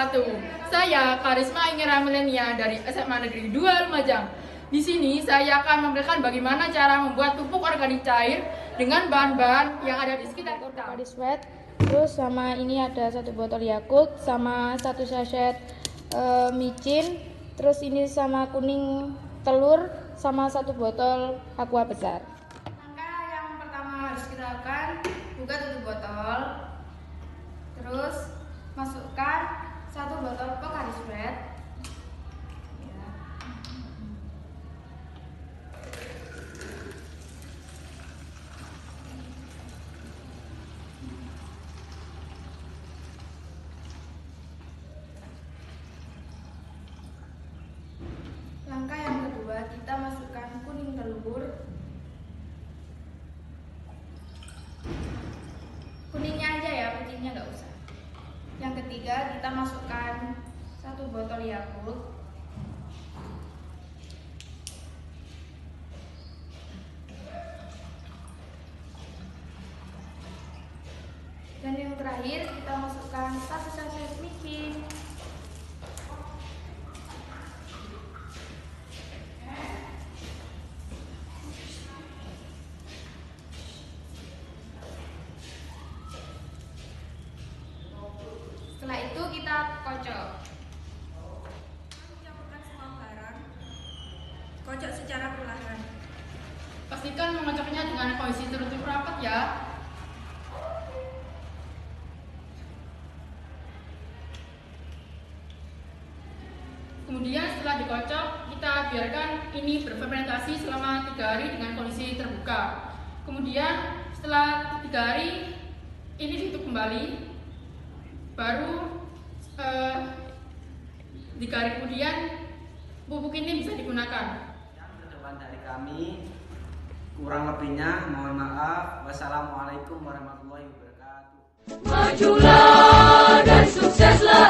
wabarakatuh. Saya Karisma Ingira Milenia dari SMA Negeri 2 Lumajang. Di sini saya akan memberikan bagaimana cara membuat pupuk organik cair dengan bahan-bahan yang ada di sekitar kita. Body sweat, terus sama ini ada 1 botol Yakult, sama 1 sachet micin, terus ini sama kuning telur, sama 1 botol aqua besar. Langkah yang pertama harus kita lakukan, buka tutup botol, terus masukkan 1 botol Pocari Sweat. Langkah yang kedua, kita masukkan kuning telur. Kuningnya aja ya, putihnya nggak usah. Yang ketiga, kita masukkan 1 botol Yakult. Dan yang terakhir, kita masukkan 1 sachet micin. Setelah itu kita kocok. Campurkan semua barang. Kocok secara perlahan. Pastikan mengocoknya dengan kondisi tertutup rapat ya. Kemudian setelah dikocok, kita biarkan ini berfermentasi selama 3 hari dengan kondisi terbuka. Kemudian setelah 3 hari ini ditutup kembali. Baru 3 hari kemudian pupuk ini bisa digunakan. Yang terdepan dari kami, kurang lebihnya mohon maaf. Wassalamualaikum warahmatullahi wabarakatuh. Majulah dan sukseslah.